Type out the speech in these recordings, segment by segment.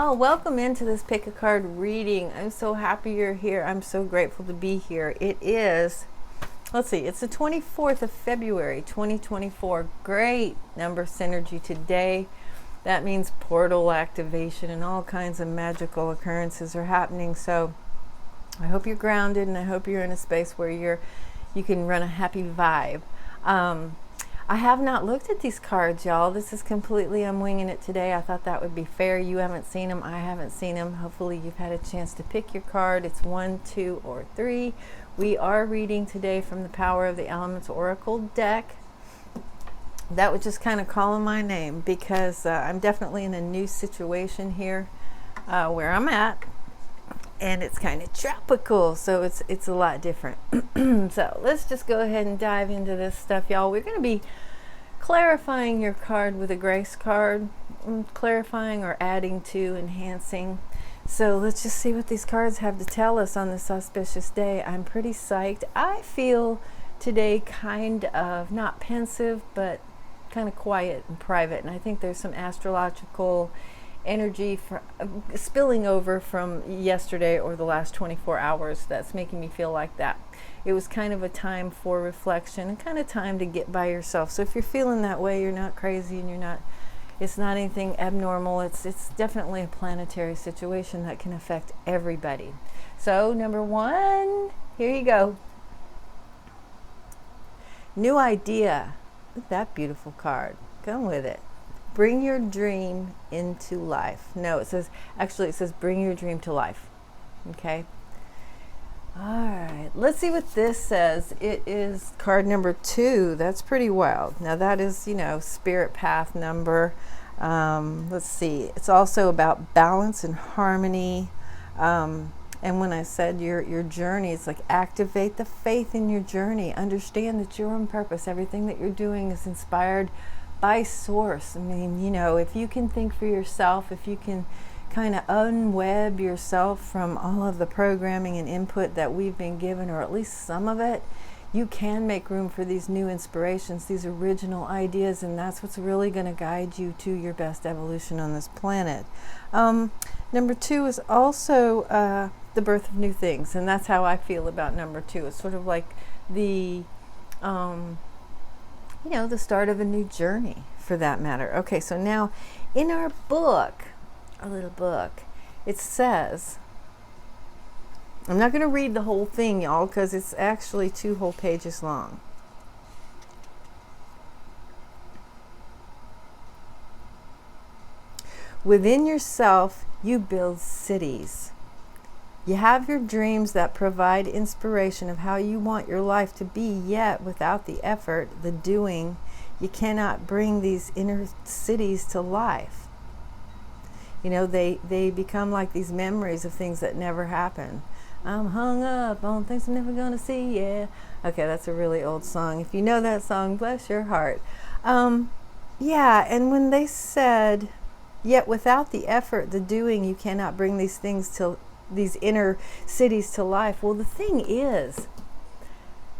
Oh, welcome into this pick a card reading. I'm so happy you're here. I'm so grateful to be here. It is, let's see, it's the 24th of February, 2024. Great number synergy today. That means portal activation and all kinds of magical occurrences are happening. So I hope you're grounded and I hope you're in a space where you can run a happy vibe. I have not looked at these cards, y'all. This is completely, I'm winging it today. I thought that would be fair. You haven't seen them. I haven't seen them. Hopefully you've had a chance to pick your card. It's 1, 2, or 3. We are reading today from the Power of the Elements Oracle deck. That was just kind of calling my name because I'm definitely in a new situation here where I'm at. And it's kind of tropical, so it's a lot different. So let's just go ahead and dive into this stuff, y'all. We're going to be clarifying your card with a grace card, clarifying or adding to, enhancing. So let's just see what these cards have to tell us on this auspicious day. I'm pretty psyched. I feel today kind of not pensive, but kind of quiet and private. And I think there's some astrological energy spilling over from yesterday or the last 24 hours that's making me feel like that. It was kind of a time for reflection and kind of time to get by yourself. So if you're feeling that way, you're not crazy and it's not anything abnormal. It's definitely a planetary situation that can affect everybody. So number 1, here you go. New idea. Look at that beautiful card. Come with it. Bring your dream into life. No, it says bring your dream to life. Okay. All right. Let's see what this says. It is card number 2. That's pretty wild. Now that is, spirit path number. Let's see. It's also about balance and harmony. And when I said your journey, it's like activate the faith in your journey. Understand that you're on purpose. Everything that you're doing is inspired by source. I mean, if you can think for yourself, if you can kind of unweb yourself from all of the programming and input that we've been given, or at least some of it, you can make room for these new inspirations, these original ideas, and that's what's really going to guide you to your best evolution on this planet. Number 2 is also the birth of new things, and that's how I feel about number 2. It's sort of like the the start of a new journey, for that matter. Okay, so now in our book, our little book, it says, I'm not going to read the whole thing, y'all, because it's actually 2 whole pages long. Within yourself, you build cities. You have your dreams that provide inspiration of how you want your life to be, yet without the effort, the doing, you cannot bring these inner cities to life. They become like these memories of things that never happen. I'm hung up on things I'm never going to see, yeah. Okay, that's a really old song. If you know that song, bless your heart. Yeah, and when they said, yet without the effort, the doing, you cannot bring these inner cities to life. Well, the thing is,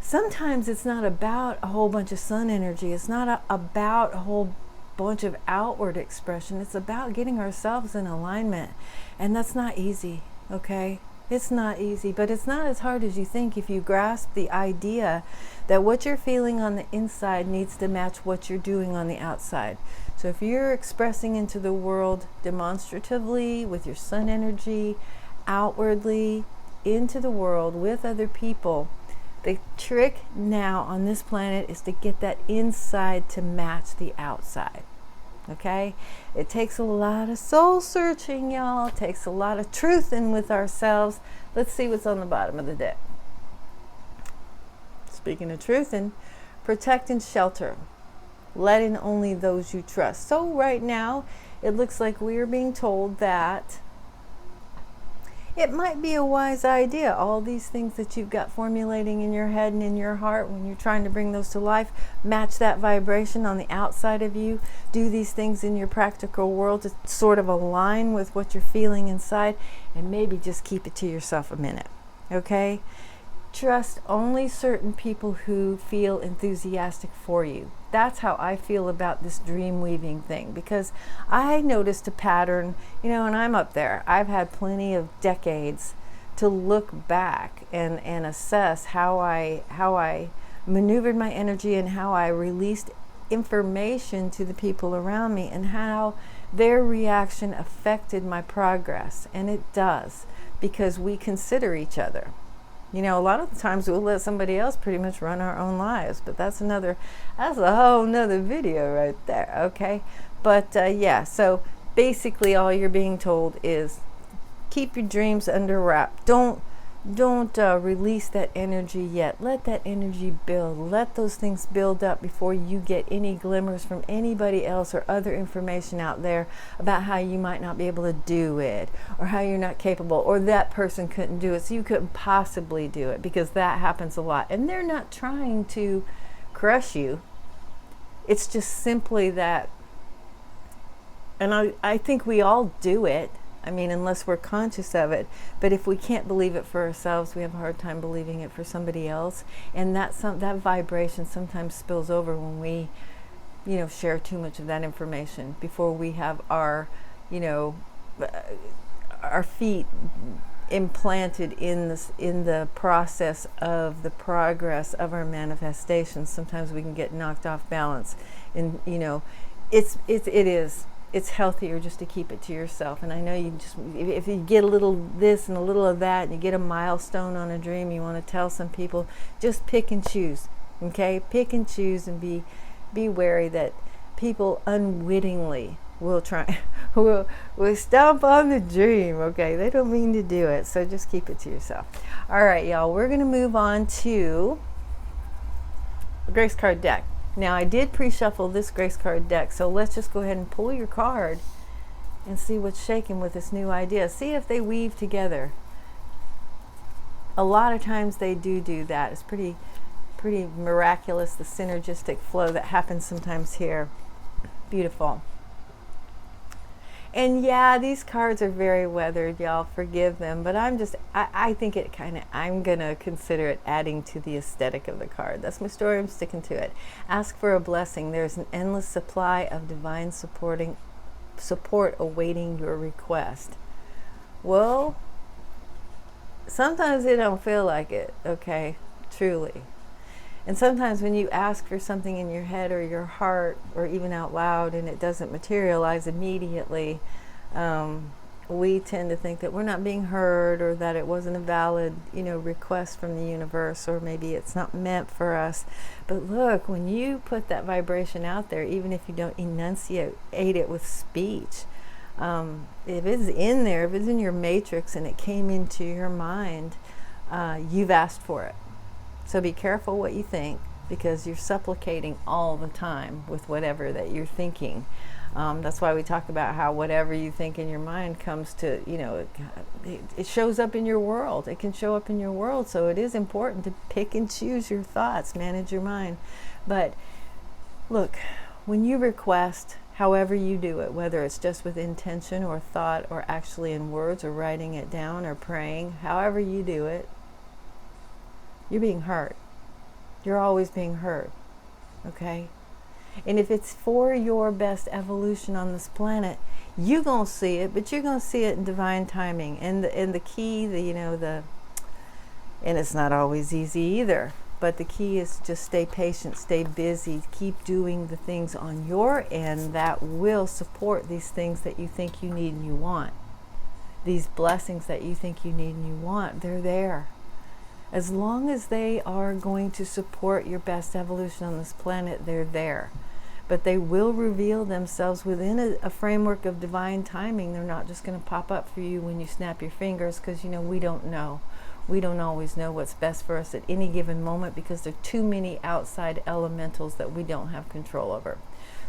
sometimes it's not about a whole bunch of sun energy. It's not about a whole bunch of outward expression. It's about getting ourselves in alignment. And that's not easy, okay? It's not easy, but it's not as hard as you think if you grasp the idea that what you're feeling on the inside needs to match what you're doing on the outside. So if you're expressing into the world demonstratively with your sun energy, outwardly into the world with other people, the trick now on this planet is to get that inside to match the outside. Okay? It takes a lot of soul searching, y'all. It takes a lot of truth in with ourselves. Let's see what's on the bottom of the deck. Speaking of truth, and protect and shelter. Let in only those you trust. So right now, it looks like we are being told that it might be a wise idea. All these things that you've got formulating in your head and in your heart, when you're trying to bring those to life, match that vibration on the outside of you. Do these things in your practical world to sort of align with what you're feeling inside, and maybe just keep it to yourself a minute. Okay? trust only certain people who feel enthusiastic for you. That's how I feel about this dream weaving thing, because I noticed a pattern, you know, and I'm up there. I've had plenty of decades to look back and assess how I maneuvered my energy and how I released information to the people around me and how their reaction affected my progress. And it does, because we consider each other. You know, a lot of the times we'll let somebody else pretty much run our own lives, but that's a whole nother video right there, okay? But yeah, so basically all you're being told is keep your dreams under wrap. Don't release that energy yet. Let that energy build. Let those things build up before you get any glimmers from anybody else or other information out there about how you might not be able to do it, or how you're not capable, or that person couldn't do it, so you couldn't possibly do it, because that happens a lot. And they're not trying to crush you. It's just simply that, and I think we all do it. I mean, unless we're conscious of it. But if we can't believe it for ourselves, we have a hard time believing it for somebody else. And that vibration sometimes spills over when we, you know, share too much of that information before we have our, you know, our feet implanted in the process of the progress of our manifestations. Sometimes we can get knocked off balance, and you know, it's healthier just to keep it to yourself. And I know if you get a little this and a little of that, and you get a milestone on a dream, you want to tell some people, just pick and choose, okay? Pick and choose, and be wary that people unwittingly will stomp on the dream, okay? They don't mean to do it, so just keep it to yourself. All right, y'all, we're going to move on to the Grace card deck. Now, I did pre-shuffle this Grace card deck, so let's just go ahead and pull your card and see what's shaking with this new idea. See if they weave together. A lot of times they do that. It's pretty miraculous, the synergistic flow that happens sometimes here. Beautiful. And yeah, these cards are very weathered, y'all. Forgive them, but I think I'm gonna consider it adding to the aesthetic of the card. That's my story. I'm sticking to it. Ask for a blessing. There's an endless supply of divine support awaiting your request. Well, sometimes it don't feel like it, okay? Truly. And sometimes when you ask for something in your head or your heart, or even out loud, and it doesn't materialize immediately, we tend to think that we're not being heard, or that it wasn't a valid, you know, request from the universe, or maybe it's not meant for us. But look, when you put that vibration out there, even if you don't enunciate it with speech, if it's in there, if it's in your matrix and it came into your mind, you've asked for it. So be careful what you think, because you're supplicating all the time with whatever that you're thinking. That's why we talk about how whatever you think in your mind comes to, you know, it shows up in your world. It can show up in your world. So it is important to pick and choose your thoughts, manage your mind. But look, when you request, however you do it, whether it's just with intention or thought, or actually in words, or writing it down, or praying, however you do it, you're being heard. You're always being heard, okay? And if it's for your best evolution on this planet, you're going to see it, but you're going to see it in divine timing. And the key, and it's not always easy either, but the key is just stay patient, stay busy, keep doing the things on your end that will support these things that you think you need and you want. These blessings that you think you need and you want, they're there. As long as they are going to support your best evolution on this planet, they're there. But they will reveal themselves within a framework of divine timing. They're not just going to pop up for you when you snap your fingers, because, you know, we don't know. We don't always know what's best for us at any given moment, because there are too many outside elementals that we don't have control over.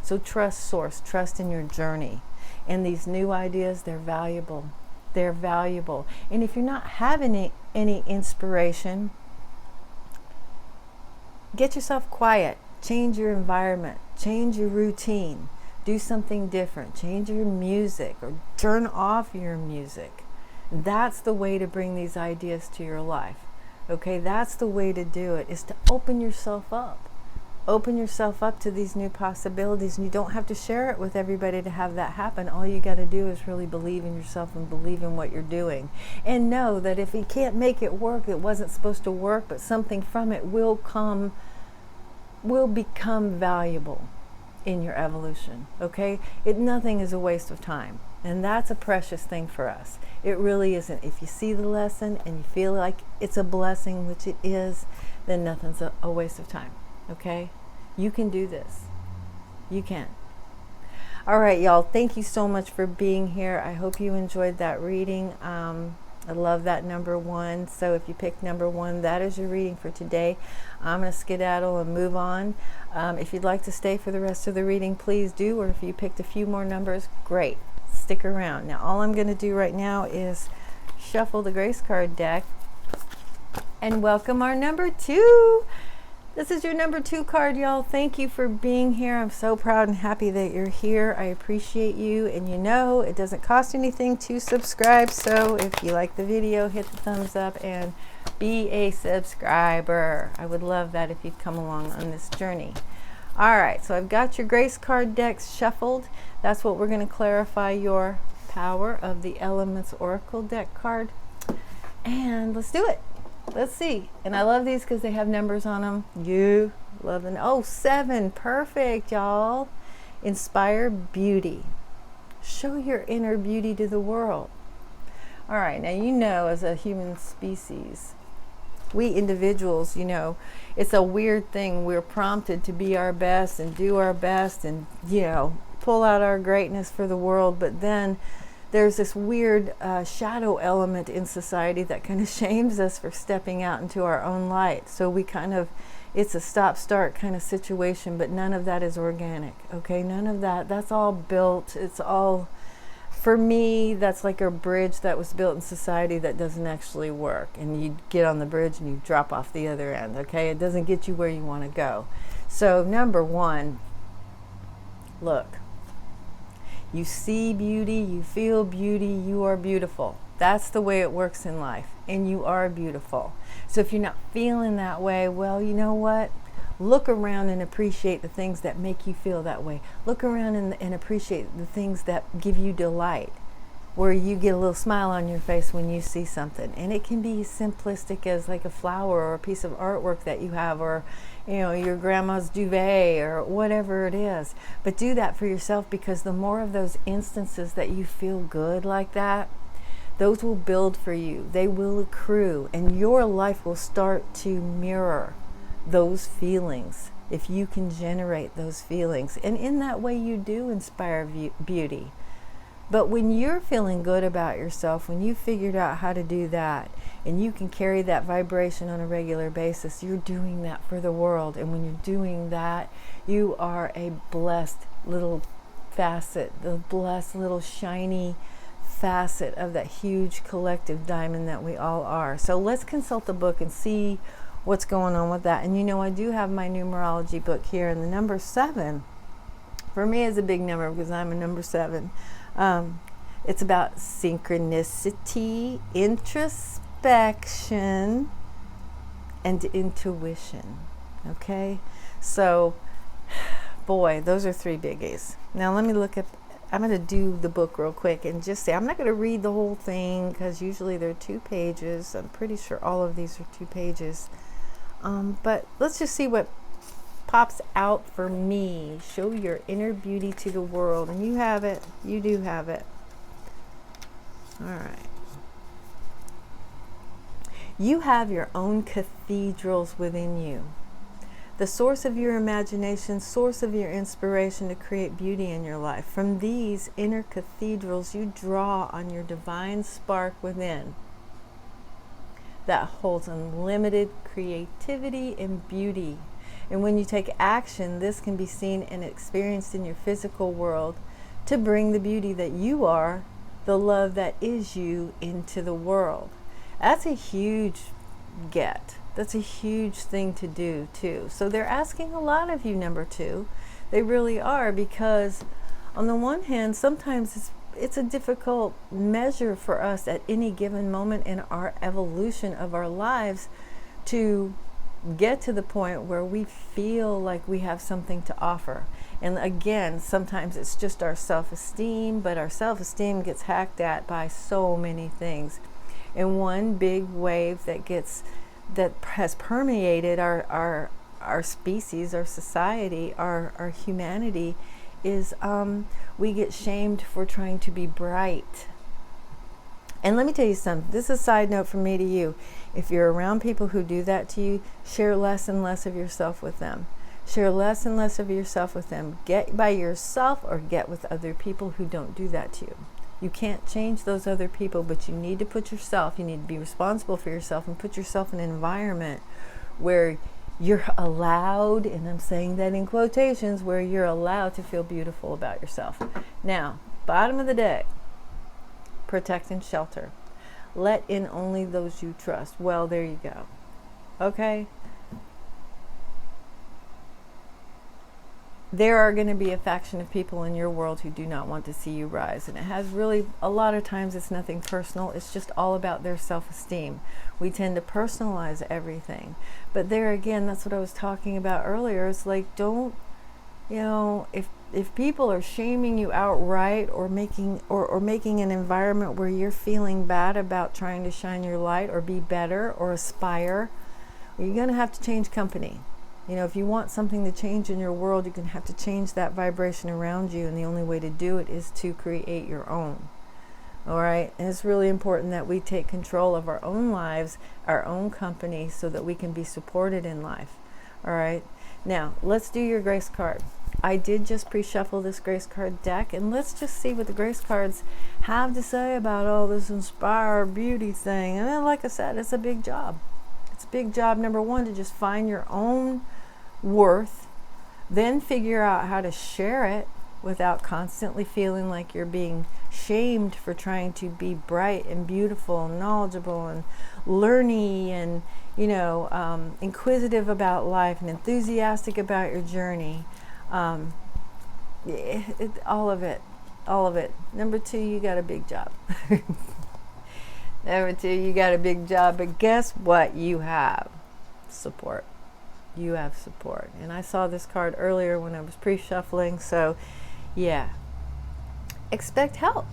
So trust Source, trust in your journey. And these new ideas, they're valuable. They're valuable. And if you're not having any inspiration, get yourself quiet. Change your environment. Change your routine. Do something different. Change your music, or turn off your music. That's the way to bring these ideas to your life. Okay, that's the way to do it, is to open yourself up. Open yourself up to these new possibilities, and you don't have to share it with everybody to have that happen. All you got to do is really believe in yourself and believe in what you're doing, and know that if you can't make it work, it wasn't supposed to work, but something from it will become valuable in your evolution. Okay, nothing is a waste of time, and that's a precious thing for us. It really isn't. If you see the lesson and you feel like it's a blessing, which it is, then nothing's a waste of time. Okay, you can do this. You can. All right, y'all, thank you so much for being here. I hope you enjoyed that reading. I love that number 1. So if you picked number 1, that is your reading for today. I'm going to skedaddle and move on. If you'd like to stay for the rest of the reading, please do. Or if you picked a few more numbers, great. Stick around. Now, all I'm going to do right now is shuffle the Grace card deck and welcome our number 2. This is your number 2 card, y'all. Thank you for being here. I'm so proud and happy that you're here. I appreciate you. And you know, it doesn't cost anything to subscribe. So if you like the video, hit the thumbs up and be a subscriber. I would love that if you'd come along on this journey. All right, so I've got your Grace card decks shuffled. That's what we're going to clarify your power of the Elements Oracle deck card. And let's do it. Let's see. And I love these because they have numbers on them. You love them. Oh, 7. Perfect, y'all. Inspire beauty. Show your inner beauty to the world. All right. Now, you know, as a human species, we individuals, you know, it's a weird thing. We're prompted to be our best and do our best and, you know, pull out our greatness for the world. But then there's this weird shadow element in society that kind of shames us for stepping out into our own light. So we kind of, it's a stop-start kind of situation, but none of that is organic, okay? None of that. That's all built. It's all, for me, that's like a bridge that was built in society that doesn't actually work. And you get on the bridge and you drop off the other end, okay? It doesn't get you where you want to go. So number 1, look. You see beauty, you feel beauty, you are beautiful. That's the way it works in life, and you are beautiful. So if you're not feeling that way, well, you know what? Look around and appreciate the things that make you feel that way. Look around and appreciate the things that give you delight, where you get a little smile on your face when you see something. And it can be simplistic as like a flower or a piece of artwork that you have, or you know, your grandma's duvet or whatever it is. But do that for yourself, because the more of those instances that you feel good like that, those will build for you. They will accrue, and your life will start to mirror those feelings if you can generate those feelings. And in that way, you do inspire beauty. But when you're feeling good about yourself, when you figured out how to do that, and you can carry that vibration on a regular basis, you're doing that for the world. And when you're doing that, you are a blessed little facet, the blessed little shiny facet of that huge collective diamond that we all are. So let's consult the book and see what's going on with that. And you know, I do have my numerology book here, and the number 7 for me is a big number because I'm a number 7. It's about synchronicity, introspection, and intuition. Okay, so boy, those are 3 biggies. Now let me look at, I'm going to do the book real quick and just say, I'm not going to read the whole thing because usually they're 2 pages. I'm pretty sure all of these are 2 pages. But let's just see what pops out for me. Show your inner beauty to the world. And you have it. You do have it. All right. You have your own cathedrals within you. The source of your imagination, source of your inspiration to create beauty in your life. From these inner cathedrals, you draw on your divine spark within that holds unlimited creativity and beauty. And when you take action, this can be seen and experienced in your physical world to bring the beauty that you are, the love that is you, into the world. That's a huge get. That's a huge thing to do too. So they're asking a lot of you, number 2. They really are, because on the one hand, sometimes it's a difficult measure for us at any given moment in our evolution of our lives to get to the point where we feel like we have something to offer. And again, sometimes it's just our self-esteem, but our self-esteem gets hacked at by so many things. And one big wave that has permeated our species, our society, our humanity, is we get shamed for trying to be bright. And let me tell you something, this is a side note from me to you. If you're around people who do that to you, share less and less of yourself with them. Share less and less of yourself with them. Get by yourself or get with other people who don't do that to you. You can't change those other people, but you need to put yourself, you need to be responsible for yourself and put yourself in an environment where you're allowed, and I'm saying that in quotations, where you're allowed to feel beautiful about yourself. Now, bottom of the day, protect and shelter. Let in only those you trust. Well, there you go. Okay? There are going to be a faction of people in your world who do not want to see you rise. And it has really, a lot of times it's nothing personal. It's just all about their self-esteem. We tend to personalize everything. But there again, that's what I was talking about earlier. It's like, don't, if people are shaming you outright or making an environment where you're feeling bad about trying to shine your light or be better or aspire, you're going to have to change company. If you want something to change in your world, you're going to have to change that vibration around you, and the only way to do it is to create your own. All right? And it's really important that we take control of our own lives, our own company, so that we can be supported in life. All right? Now, let's do your grace card. I did just pre-shuffle this grace card deck, and let's just see what the grace cards have to say about all this inspire beauty thing. And like I said, it's a big job. It's a big job, number one, to just find your own worth, then figure out how to share it without constantly feeling like you're being shamed for trying to be bright and beautiful and knowledgeable and learny and inquisitive about life and enthusiastic about your journey. All of it. Number two, you got a big job. Number two, you got a big job, but guess what you have? Support. You have support. And I saw this card earlier when I was pre-shuffling, so yeah. Expect help.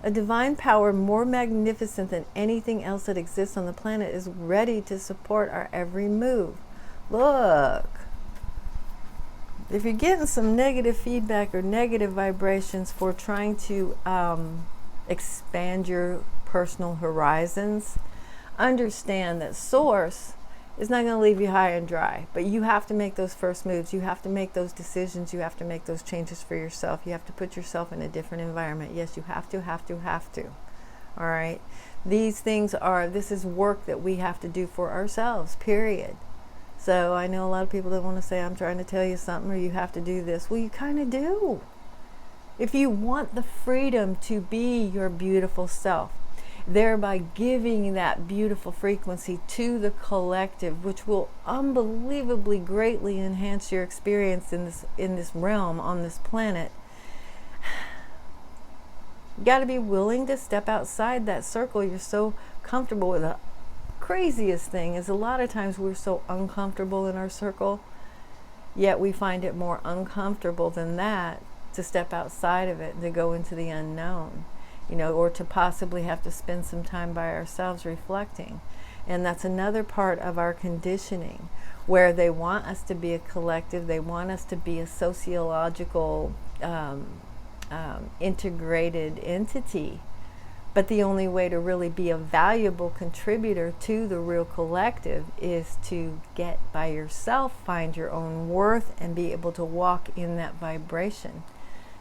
A divine power more magnificent than anything else that exists on the planet is ready to support our every move. Look. If you're getting some negative feedback or negative vibrations for trying to expand your personal horizons, understand that Source is not going to leave you high and dry, but you have to make those first moves. You have to make those decisions. You have to make those changes for yourself. You have to put yourself in a different environment. Yes, you have to. All right. This is work that we have to do for ourselves, period. So I know a lot of people that want to say, I'm trying to tell you something, or you have to do this. Well, you kind of do. If you want the freedom to be your beautiful self, thereby giving that beautiful frequency to the collective, which will unbelievably greatly enhance your experience in this realm, on this planet, you got to be willing to step outside that circle you're so comfortable with. The craziest thing is a lot of times we're so uncomfortable in our circle, yet we find it more uncomfortable than that to step outside of it and to go into the unknown. Or to possibly have to spend some time by ourselves reflecting. And that's another part of our conditioning, where they want us to be a collective, they want us to be a sociological integrated entity. But the only way to really be a valuable contributor to the real collective is to get by yourself, find your own worth, and be able to walk in that vibration.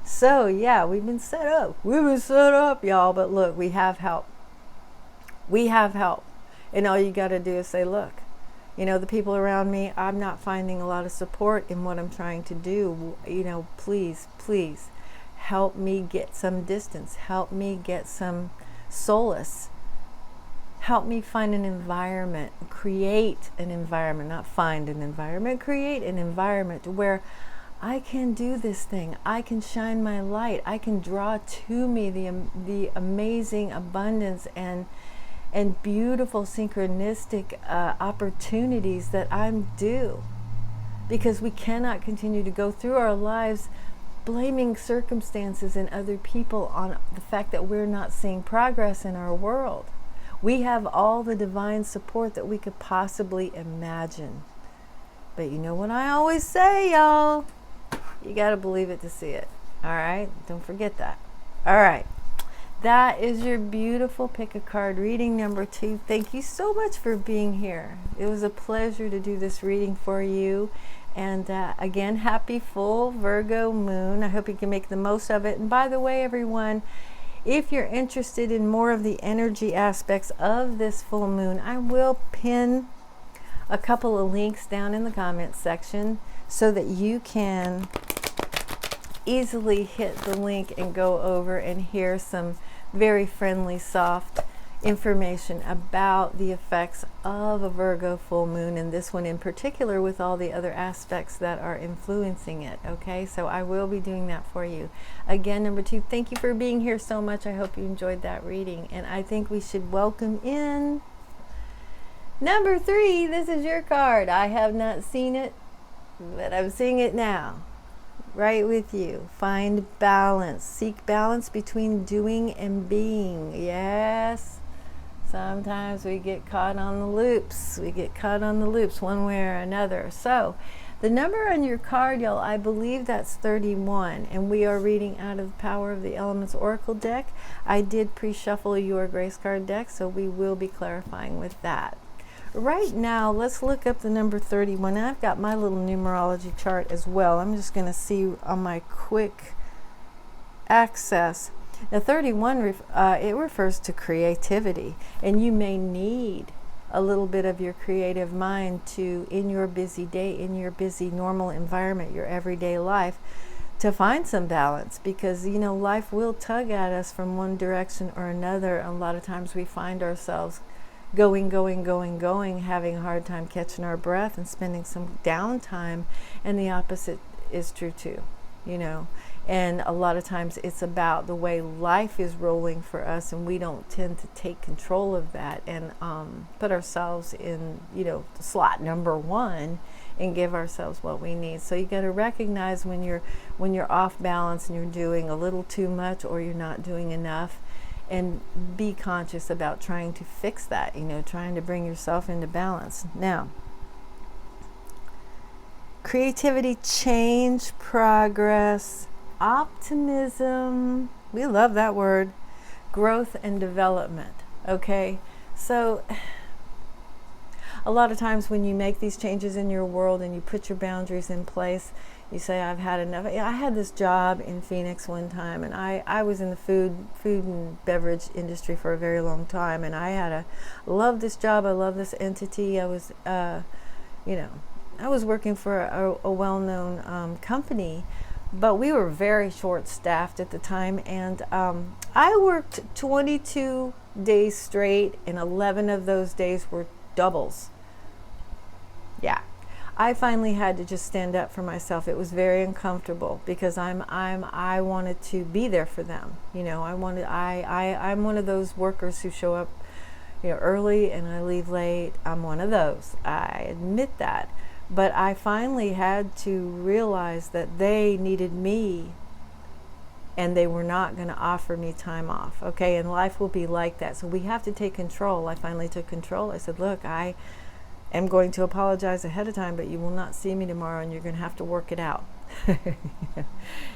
So yeah, we've been set up, y'all, but look, we have help. And all you got to do is say, look, the people around me, I'm not finding a lot of support in what I'm trying to do. Please help me get some distance, help me get some solace, help me find an environment, create an environment, not find an environment, create an environment where I can do this thing. I can shine my light. I can draw to me the amazing abundance and and beautiful synchronistic opportunities that I'm due. Because we cannot continue to go through our lives blaming circumstances and other people on the fact that we're not seeing progress in our world. We have all the divine support that we could possibly imagine. But you know what I always say, y'all? You got to believe it to see it. All right? Don't forget that. All right. That is your beautiful pick a card reading number 2. Thank you so much for being here. It was a pleasure to do this reading for you. And again, happy full Virgo moon. I hope you can make the most of it. And by the way, everyone, if you're interested in more of the energy aspects of this full moon, I will pin a couple of links down in the comments section so that you can easily hit the link and go over and hear some very friendly, soft information about the effects of a Virgo full moon, and this one in particular with all the other aspects that are influencing it. Okay, so I will be doing that for you. Again, number 2, thank you for being here so much. I hope you enjoyed that reading, and I think we should welcome in number 3. This is your card. I have not seen it, but I'm seeing it now. Right with you. Find balance. Seek balance between doing and being. Yes. Sometimes we get caught on the loops. We get caught on the loops one way or another. So the number on your card, y'all, I believe that's 31. And we are reading out of the Power of the Elements Oracle deck. I did pre-shuffle your Grace card deck, so we will be clarifying with that. Right now, let's look up the number 31. And I've got my little numerology chart as well. I'm just going to see on my quick access. Now, 31, it refers to creativity. And you may need a little bit of your creative mind to, in your busy day, in your busy normal environment, your everyday life, to find some balance. Because, you know, life will tug at us from one direction or another. A lot of times we find ourselves going, having a hard time catching our breath and spending some downtime, and the opposite is true too, you know. And a lot of times it's about the way life is rolling for us, and we don't tend to take control of that and put ourselves in, you know, slot number 1 and give ourselves what we need. So you got to recognize when you're off balance and you're doing a little too much or you're not doing enough, and be conscious about trying to fix that, you know, trying to bring yourself into balance. Now, creativity, change, progress, optimism, we love that word, growth and development. Okay, so a lot of times when you make these changes in your world and you put your boundaries in place, you say, I've had enough. I had this job in Phoenix one time, and I was in the food and beverage industry for a very long time, and I love this job. I love this entity. I was, you know, I was working for a well-known company, but we were very short-staffed at the time, and I worked 22 days straight, and 11 of those days were doubles. Yeah. I finally had to just stand up for myself. It was very uncomfortable because I wanted to be there for them. You know, I'm one of those workers who show up, you know, early and I leave late. I'm one of those. I admit that. But I finally had to realize that they needed me and they were not going to offer me time off. Okay, and life will be like that. So we have to take control. I finally took control. I said, look, I am going to apologize ahead of time, but you will not see me tomorrow and you're going to have to work it out.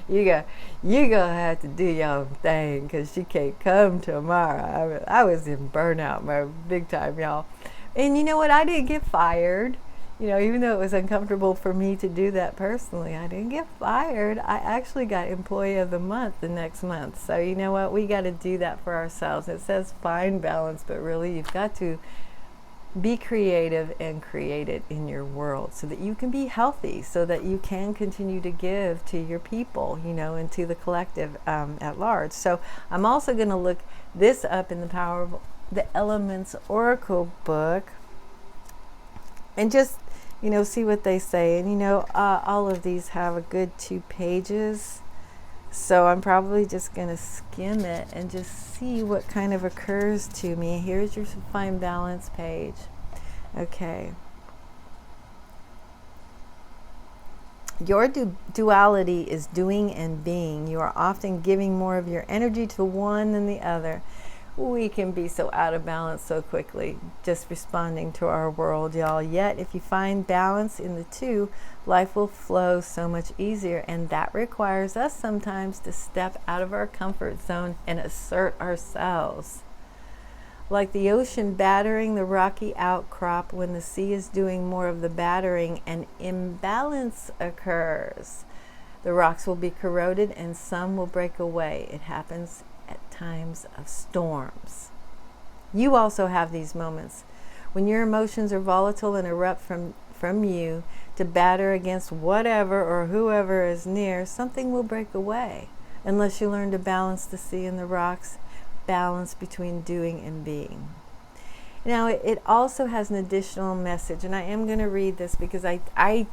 you gonna have to do your thing because she can't come tomorrow. I was in burnout mode big time, y'all. And you know what? I didn't get fired. You know, even though it was uncomfortable for me to do that personally, I didn't get fired. I actually got Employee of the Month the next month. So you know what? We got to do that for ourselves. It says find balance, but really you've got to be creative and create it in your world so that you can be healthy, so that you can continue to give to your people, you know, and to the collective at large. So I'm also going to look this up in the Power of the Elements Oracle book and just, you know, see what they say. And, you know, all of these have a good 2 pages. So I'm probably just going to skim it and just see what kind of occurs to me. Here's your Find Balance page. Okay. Your duality is doing and being. You are often giving more of your energy to one than the other. We can be so out of balance so quickly, just responding to our world, y'all. Yet, if you find balance in the two, life will flow so much easier. And that requires us sometimes to step out of our comfort zone and assert ourselves. Like the ocean battering the rocky outcrop, when the sea is doing more of the battering, an imbalance occurs. The rocks will be corroded and some will break away. It happens at times of storms. You also have these moments when your emotions are volatile and erupt from you to batter against whatever or whoever is near. Something will break away unless you learn to balance the sea and the rocks. Balance between doing and being. Now it also has an additional message, and I am going to read this because I'm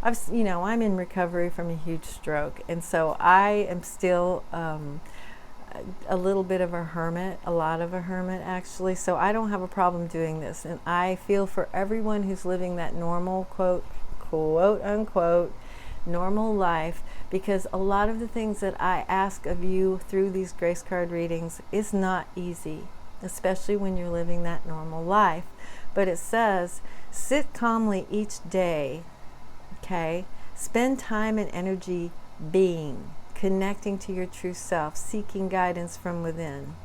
in recovery from a huge stroke, and so I am still a little bit of a hermit, a lot of a hermit actually, so I don't have a problem doing this, and I feel for everyone who's living that normal quote unquote normal life, because a lot of the things that I ask of you through these grace card readings is not easy, especially when you're living that normal life. But it says, sit calmly each day, okay? Spend time and energy being, connecting to your true self, seeking guidance from within.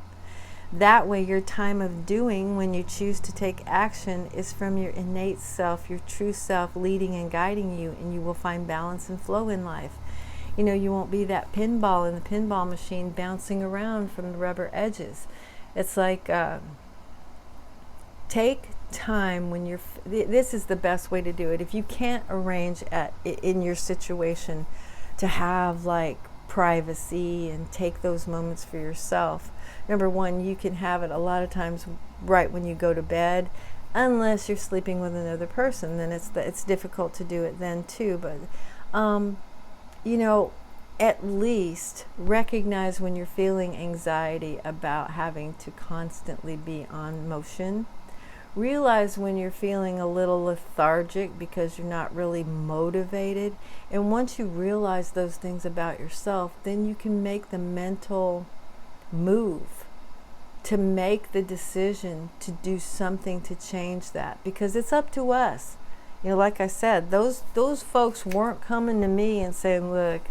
That way, your time of doing, when you choose to take action, is from your innate self, your true self, leading and guiding you, and you will find balance and flow in life. You know, you won't be that pinball in the pinball machine bouncing around from the rubber edges. It's like, take time when you're, this is the best way to do it. If you can't arrange in your situation to have like privacy and take those moments for yourself, number one, you can have it a lot of times right when you go to bed, unless you're sleeping with another person. Then it's difficult to do it then too. But at least recognize when you're feeling anxiety about having to constantly be on motion. Realize when you're feeling a little lethargic because you're not really motivated. And once you realize those things about yourself, then you can make the mental move to make the decision to do something to change that, because it's up to us. Like I said, those folks weren't coming to me and saying, look,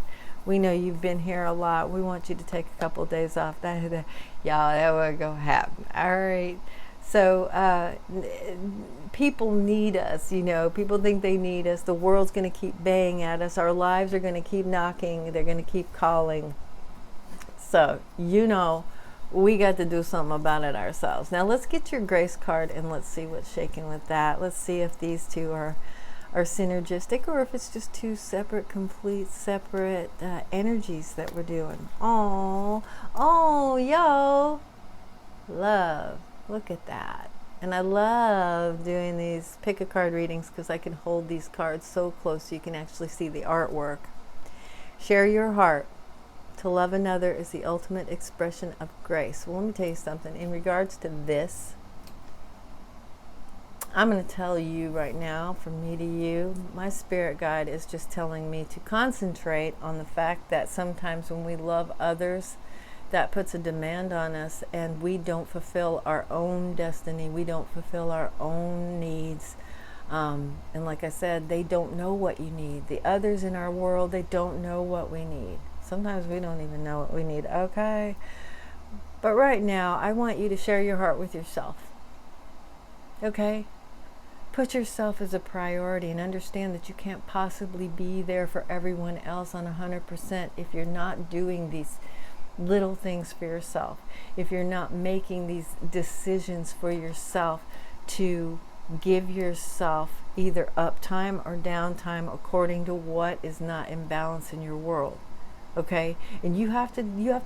we know you've been here a lot, we want you to take a couple of days off. Y'all, that wasn't gonna happen. All right. So people need us, people think they need us. The world's going to keep baying at us. Our lives are going to keep knocking. They're going to keep calling. So, we got to do something about it ourselves. Now let's get your grace card and let's see what's shaking with that. Let's see if these two are synergistic, or if it's just two separate energies that we're doing. Oh, yo, love. Look at that. And I love doing these pick a card readings because I can hold these cards so close so you can actually see the artwork. Share your heart. To love another is the ultimate expression of grace. Well, let me tell you something. In regards to this, I'm going to tell you right now, from me to you, my spirit guide is just telling me to concentrate on the fact that sometimes when we love others, that puts a demand on us, and we don't fulfill our own destiny. We don't fulfill our own needs. And like I said, they don't know what you need. The others in our world, they don't know what we need. Sometimes we don't even know what we need, okay? But right now, I want you to share your heart with yourself, okay? Put yourself as a priority and understand that you can't possibly be there for everyone else on 100% if you're not doing these little things for yourself, if you're not making these decisions for yourself to give yourself either uptime or downtime according to what is not in balance in your world. Okay, and you have to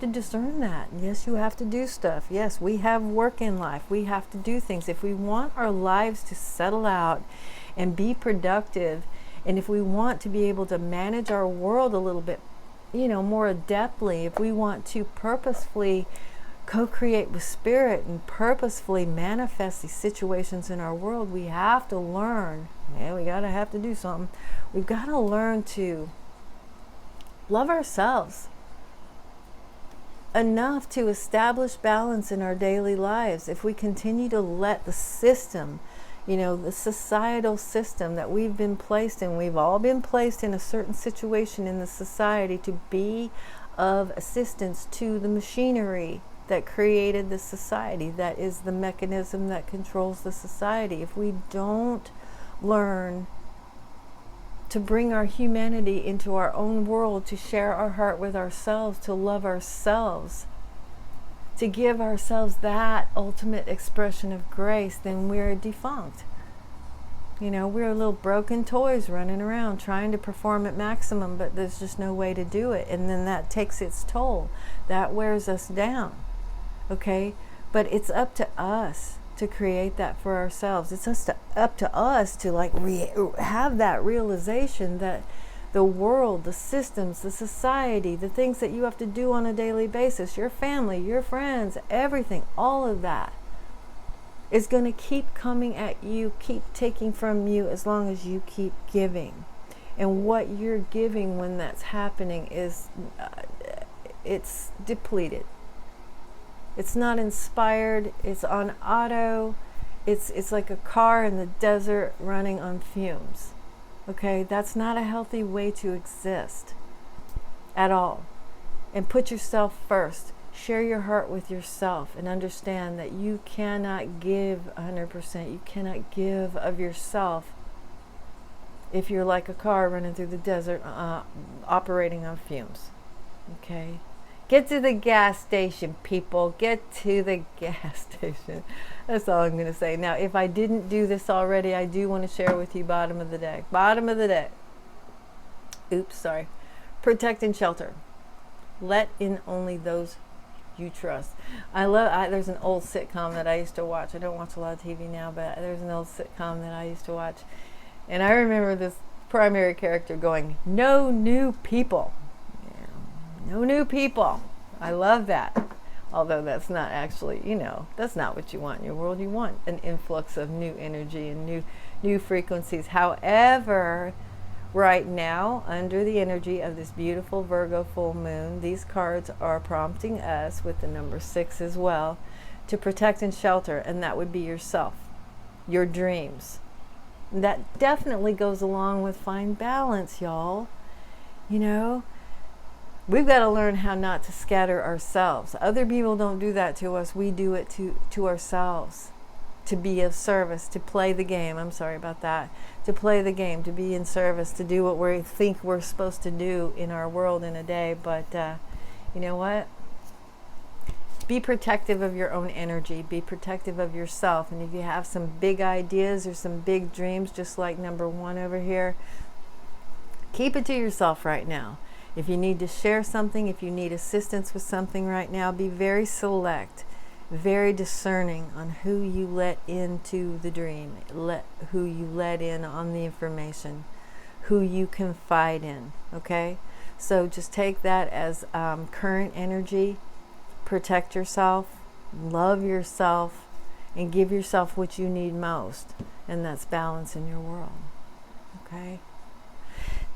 discern that. Yes, you have to do stuff. Yes, we have work in life. We have to do things. If we want our lives to settle out and be productive, and if we want to be able to manage our world a little bit more adeptly, if we want to purposefully co-create with spirit and purposefully manifest these situations in our world, we have to learn. We have to do something. We've got to learn to love ourselves enough to establish balance in our daily lives. If we continue to let the system, the societal system that we've been placed in, we've all been placed in a certain situation in the society to be of assistance to the machinery that created the society, that is the mechanism that controls the society. If we don't learn to bring our humanity into our own world, to share our heart with ourselves, to love ourselves, to give ourselves that ultimate expression of grace, then we're defunct. We're little broken toys running around trying to perform at maximum, but there's just no way to do it. And then that takes its toll. That wears us down. Okay? But it's up to us to create that for ourselves. It's up to us to have that realization that the world, the systems, the society, the things that you have to do on a daily basis, your family, your friends, everything, all of that is going to keep coming at you, keep taking from you as long as you keep giving. And what you're giving when that's happening is it's depleted. It's not inspired. It's on auto. It's like a car in the desert running on fumes. Okay, that's not a healthy way to exist at all. And put yourself first. Share your heart with yourself and understand that you cannot give 100%. You cannot give of yourself if you're like a car running through the desert operating on fumes. Okay? Get to the gas station, people. Get to the gas station. That's all I'm going to say. Now, if I didn't do this already, I do want to share with you bottom of the deck. Bottom of the deck. Oops, sorry. Protect and shelter. Let in only those you trust. There's an old sitcom that I used to watch. I don't watch a lot of TV now, but there's an old sitcom that I used to watch. And I remember this primary character going, "No new people." No new people. I love that. Although that's not actually, that's not what you want in your world. You want an influx of new energy and new frequencies. However, right now, under the energy of this beautiful Virgo full moon, these cards are prompting us with the number 6 as well to protect and shelter, and that would be yourself, your dreams. That definitely goes along with find balance, y'all. We've got to learn how not to scatter ourselves. Other people don't do that to us. We do it to ourselves. To be of service, to play the game. I'm sorry about that. To play the game, to be in service, to do what we think we're supposed to do in our world in a day. But you know what? Be protective of your own energy. Be protective of yourself. And if you have some big ideas or some big dreams, just like number 1 over here, keep it to yourself right now. If you need to share something, if you need assistance with something right now, be very select, very discerning on who you let into the dream, who you let in on the information, who you confide in, okay? So just take that as current energy, protect yourself, love yourself, and give yourself what you need most, and that's balance in your world, okay?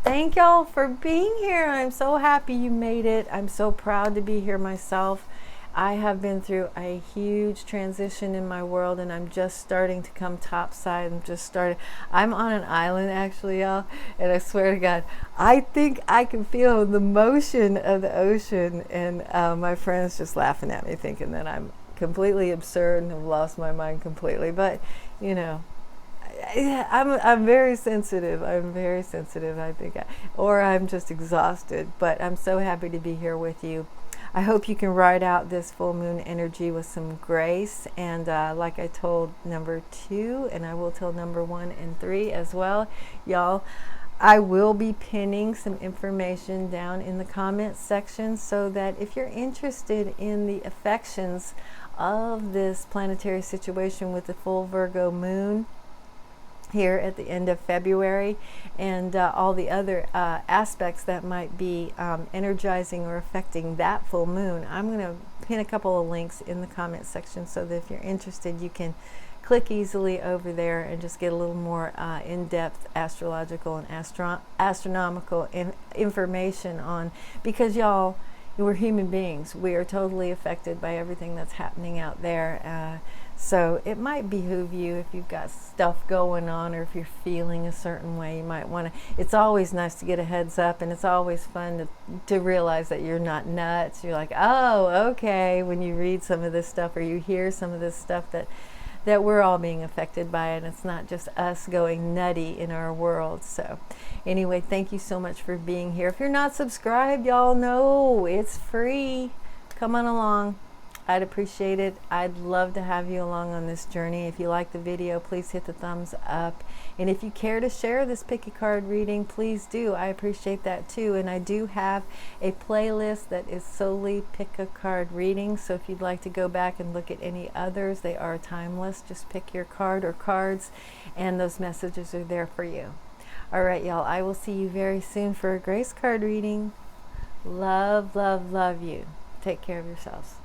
Thank y'all for being here. I'm so happy you made it. I'm so proud to be here myself. I have been through a huge transition in my world, and I'm just starting to come topside. I'm on an island, actually, y'all, and I swear to God, I think I can feel the motion of the ocean, and my friend's just laughing at me, thinking that I'm completely absurd and have lost my mind completely. But, I'm very sensitive. I think, or I'm just exhausted. But I'm so happy to be here with you. I hope you can ride out this full moon energy with some grace. And like I told number 2, and I will tell number 1 and 3 as well, y'all. I will be pinning some information down in the comments section, so that if you're interested in the affections of this planetary situation with the full Virgo moon, here at the end of February, and all the other aspects that might be energizing or affecting that full moon. I'm going to pin a couple of links in the comment section so that if you're interested, you can click easily over there and just get a little more in-depth astrological and astronomical information on, because y'all, we're human beings. We are totally affected by everything that's happening out there. So it might behoove you, if you've got stuff going on or if you're feeling a certain way, you might want to, it's always nice to get a heads up, and it's always fun to realize that you're not nuts. You're like, oh, okay, when you read some of this stuff or you hear some of this stuff that we're all being affected by it. It's not just us going nutty in our world. So anyway, thank you so much for being here. If you're not subscribed, y'all know it's free. Come on along. I'd appreciate it. I'd love to have you along on this journey. If you like the video, please hit the thumbs up. And if you care to share this pick a card reading, please do. I appreciate that too. And I do have a playlist that is solely pick a card readings. So if you'd like to go back and look at any others, they are timeless. Just pick your card or cards, and those messages are there for you. All right, y'all. I will see you very soon for a grace card reading. Love, love, love you. Take care of yourselves.